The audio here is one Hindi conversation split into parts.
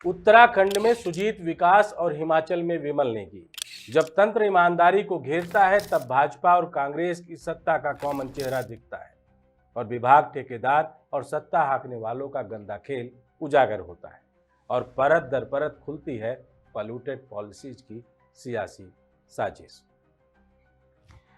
उत्तराखंड में सुजीत विकास और हिमाचल में विमल नेगी। जब तंत्र ईमानदारी को घेरता है तब भाजपा और कांग्रेस की सत्ता का कॉमन चेहरा दिखता है और विभाग, ठेकेदार और सत्ता हांकने वालों का गंदा खेल उजागर होता है और परत दर परत खुलती है पॉल्यूटेड पॉलिसीज की सियासी साजिश।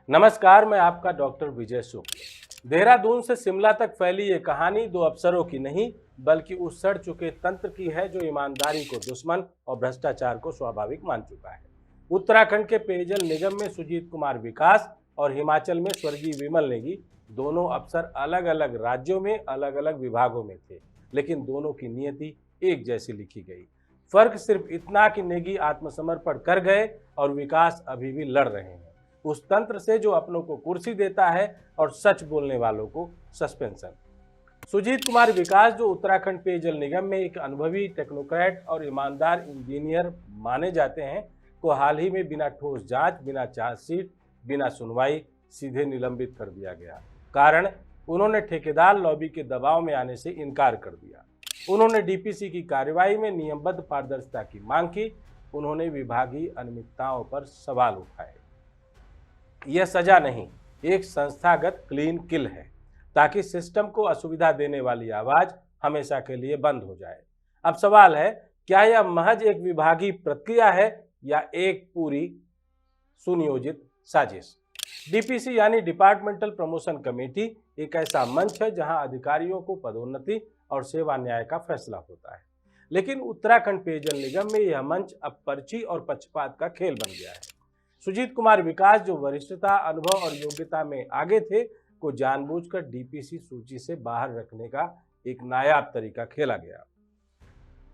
नमस्कार, मैं आपका डॉक्टर विजय शुक्ल। देहरादून से शिमला तक फैली ये कहानी दो अफसरों की नहीं बल्कि उस सड़ चुके तंत्र की है जो ईमानदारी को दुश्मन और भ्रष्टाचार को स्वाभाविक मान चुका है। उत्तराखंड के पेयजल निगम में सुजीत कुमार विकास और हिमाचल में स्वर्गीय विमल नेगी दोनों अफसर अलग अलग राज्यों में अलग अलग विभागों में थे, लेकिन दोनों की नियति एक जैसी लिखी गई। फर्क सिर्फ इतना कि नेगी आत्मसमर्पण कर गए और विकास अभी भी लड़ रहे हैं उस तंत्र से जो अपनों को कुर्सी देता है और सच बोलने वालों को सस्पेंशन। सुजीत कुमार विकास, जो उत्तराखंड पेयजल निगम में एक अनुभवी टेक्नोक्रेट और ईमानदार इंजीनियर माने जाते हैं, को हाल ही में बिना ठोस जांच, बिना चार्जशीट, बिना सुनवाई सीधे निलंबित कर दिया गया। कारण, उन्होंने ठेकेदार लॉबी के दबाव में आने से इनकार कर दिया। उन्होंने डीपीसी की कार्रवाई में नियमबद्ध पारदर्शिता की मांग की। उन्होंने विभागीय अनियमितताओं पर सवाल उठाए। यह सजा नहीं, एक संस्थागत क्लीन किल है ताकि सिस्टम को असुविधा देने वाली आवाज हमेशा के लिए बंद हो जाए। अब सवाल है, क्या यह महज एक विभागीय प्रक्रिया है या एक पूरी सुनियोजित साजिश? डीपीसी यानी डिपार्टमेंटल प्रमोशन कमेटी एक ऐसा मंच है जहां अधिकारियों को पदोन्नति और सेवा न्याय का फैसला होता है, लेकिन उत्तराखंड पेयजल निगम में यह मंच अब पर्ची और पक्षपात का खेल बन गया है। सुजीत कुमार विकास, जो वरिष्ठता, अनुभव और योग्यता में आगे थे, को जानबूझकर डीपीसी सूची से बाहर रखने का एक नायाब तरीका खेला गया।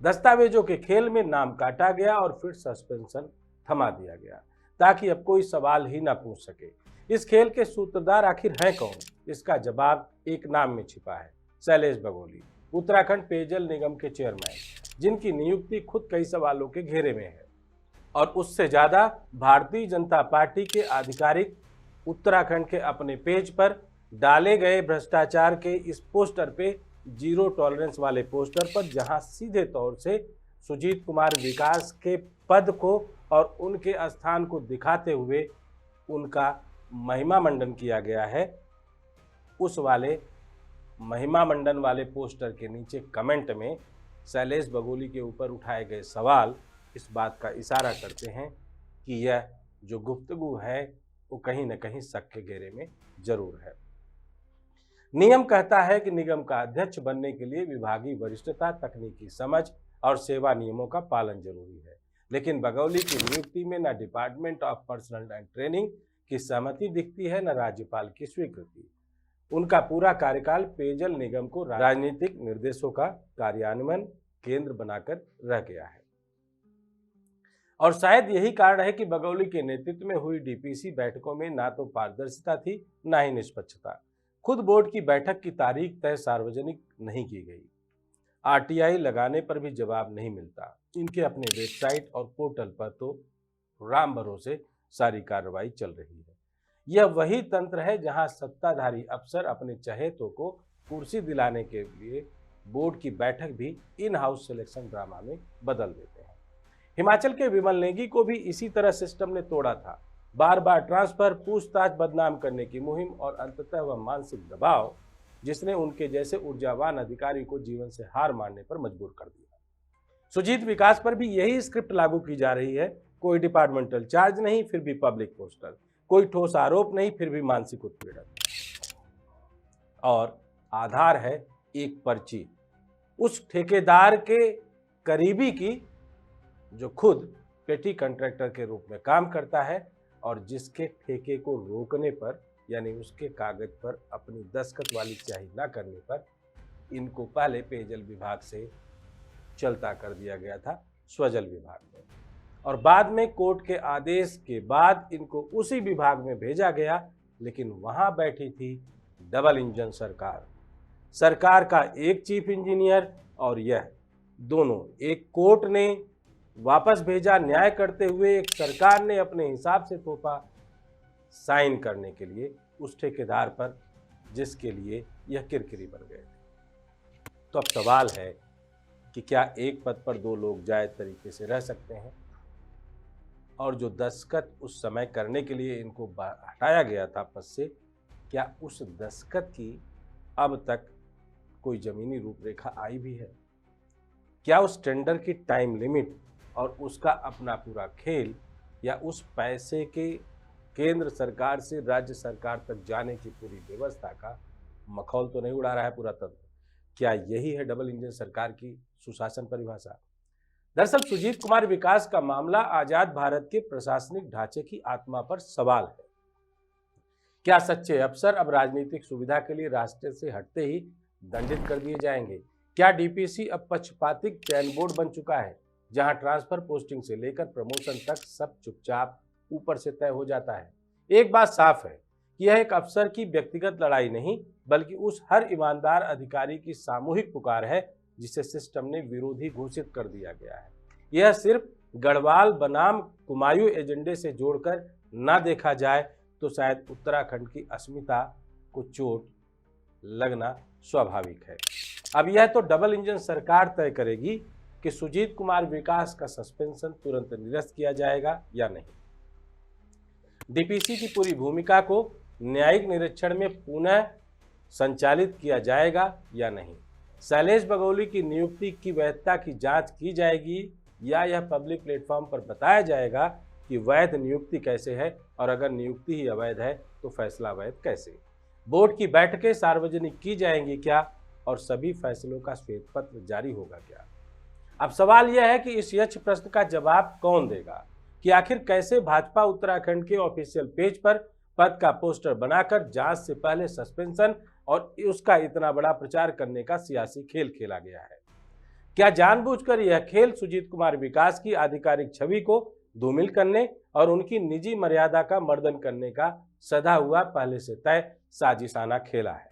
दस्तावेजों के खेल में नाम काटा गया और फिर सस्पेंशन थमा दिया गया ताकि अब कोई सवाल ही ना पूछ सके। इस खेल के सूत्रधार आखिर हैं कौन? इसका जवाब एक नाम में छिपा है, शैलेश बगोली, उत्तराखंड पेयजल निगम के चेयरमैन, जिनकी नियुक्ति खुद कई सवालों के घेरे में है और उससे ज्यादा भारतीय जनता पार्टी के आधिकारिक उत्तराखंड के अपने पेज पर डाले गए भ्रष्टाचार के इस पोस्टर पे, जीरो टॉलरेंस वाले पोस्टर पर, जहां सीधे तौर से सुजीत कुमार विकास के पद को और उनके स्थान को दिखाते हुए उनका महिमा मंडन किया गया है, उस वाले महिमा मंडन वाले पोस्टर के नीचे कमेंट में शैलेश बगोली के ऊपर उठाए गए सवाल इस बात का इशारा करते हैं कि यह जो गुफ्तगू है वो कहीं न कहीं शक के घेरे में जरूर है। नियम कहता है कि निगम का अध्यक्ष बनने के लिए विभागीय वरिष्ठता, तकनीकी समझ और सेवा नियमों का पालन जरूरी है, लेकिन बगौली की नियुक्ति में न department of personal and training की सहमति दिखती है, न राज्यपाल की स्वीकृति। उनका पूरा कार्यकाल पेयजल निगम को राजनीतिक निर्देशों का कार्यान्वयन केंद्र बनाकर रह गया है और शायद यही कारण है कि बगौली के नेतृत्व में हुई डीपीसी बैठकों में ना तो पारदर्शिता थी, ना ही निष्पक्षता। खुद बोर्ड की बैठक की तारीख तय सार्वजनिक नहीं की गई। आरटीआई लगाने पर भी जवाब नहीं मिलता। इनके अपने वेबसाइट और पोर्टल पर तो राम भरोसे सारी कार्रवाई चल रही है। यह वही तंत्र है जहां सत्ताधारी अफसर अपने चहेतों को कुर्सी दिलाने के लिए बोर्ड की बैठक भी इन हाउस सिलेक्शन ड्रामा में बदल देते हैं। हिमाचल के विमल नेगी को भी इसी तरह सिस्टम ने तोड़ा था। बार बार ट्रांसफर, पूछताछ, बदनाम करने की मुहिम और अंततः वह मानसिक दबाव जिसने उनके जैसे ऊर्जावान अधिकारी को जीवन से हार मानने पर मजबूर कर दिया। सुजीत विकास पर भी यही स्क्रिप्ट लागू की जा रही है। कोई डिपार्टमेंटल चार्ज नहीं, फिर भी पब्लिक पोस्टर, कोई ठोस आरोप नहीं, फिर भी मानसिक उत्पीड़न, और आधार है एक पर्ची उस ठेकेदार के करीबी की जो खुद पेटी कॉन्ट्रैक्टर के रूप में काम करता है और जिसके ठेके को रोकने पर, यानी उसके कागज पर अपनी दस्तखत वाली स्याही न करने पर, इनको पहले पेयजल विभाग से चलता कर दिया गया था स्वजल विभाग में, और बाद में कोर्ट के आदेश के बाद इनको उसी विभाग में भेजा गया। लेकिन वहां बैठी थी डबल इंजन सरकार का एक चीफ इंजीनियर और यह दोनों, एक कोर्ट ने वापस भेजा न्याय करते हुए, एक सरकार ने अपने हिसाब से थोपा साइन करने के लिए उस ठेकेदार पर जिसके लिए यह किरकिरी बन गए थे। तो अब सवाल है, कि क्या एक पद पर 2 लोग जायज तरीके से रह सकते हैं, और जो दस्तखत उस समय करने के लिए इनको हटाया गया था पद से, क्या उस दस्तखत की अब तक कोई जमीनी रूपरेखा आई भी है? क्या उस टेंडर की टाइम लिमिट और उसका अपना पूरा खेल, या उस पैसे के केंद्र सरकार से राज्य सरकार तक जाने की पूरी व्यवस्था का मखौल तो नहीं उड़ा रहा है पूरा तंत्र? क्या यही है डबल इंजन सरकार की सुशासन परिभाषा? दरअसल सुजीत कुमार विकास का मामला आजाद भारत के प्रशासनिक ढांचे की आत्मा पर सवाल है। क्या सच्चे अफसर अब राजनीतिक सुविधा के लिए रास्ते से हटते ही दंडित कर दिए जाएंगे? क्या डीपीसी अब पक्षपातिक चयन बोर्ड बन चुका है, जहां ट्रांसफर पोस्टिंग से लेकर प्रमोशन तक सब चुपचाप ऊपर से तय हो जाता है? एक बात साफ है कि यह एक अफसर की व्यक्तिगत लड़ाई नहीं, बल्कि उस हर ईमानदार अधिकारी की सामूहिक पुकार है जिसे सिस्टम ने विरोधी घोषित कर दिया गया है। यह सिर्फ गढ़वाल बनाम कुमायूं एजेंडे से जोड़कर ना देखा जाए तो शायद उत्तराखंड की अस्मिता को चोट लगना स्वाभाविक है। अब यह तो डबल इंजन सरकार तय करेगी कि सुजीत कुमार विकास का सस्पेंशन तुरंत निरस्त किया जाएगा या नहीं। डीपीसी की पूरी भूमिका को न्यायिक निरीक्षण में पुनः संचालित किया जाएगा या नहीं। शैलेश बगोली की नियुक्ति की वैधता की जांच की जाएगी, या यह पब्लिक प्लेटफॉर्म पर बताया जाएगा कि वैध नियुक्ति कैसे है, और अगर नियुक्ति ही अवैध है तो फैसला वैध कैसे? बोर्ड की बैठकें सार्वजनिक की जाएंगी क्या, और सभी फैसलों का श्वेत पत्र जारी होगा क्या? अब सवाल यह है कि इस यक्ष प्रश्न का जवाब कौन देगा कि आखिर कैसे भाजपा उत्तराखंड के ऑफिशियल पेज पर पद का पोस्टर बनाकर जांच से पहले सस्पेंशन और उसका इतना बड़ा प्रचार करने का सियासी खेल खेला गया है? क्या जानबूझकर यह खेल सुजीत कुमार विकास की आधिकारिक छवि को धूमिल करने और उनकी निजी मर्यादा का मर्दन करने का सधा हुआ पहले से तय साजिशाना खेला है?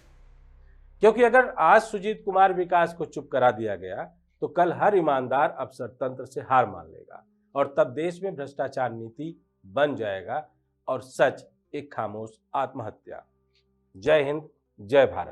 क्योंकि अगर आज सुजीत कुमार विकास को चुप करा दिया गया तो कल हर ईमानदार अफसर तंत्र से हार मान लेगा, और तब देश में भ्रष्टाचार नीति बन जाएगा और सच एक खामोश आत्महत्या। जय हिंद, जय भारत।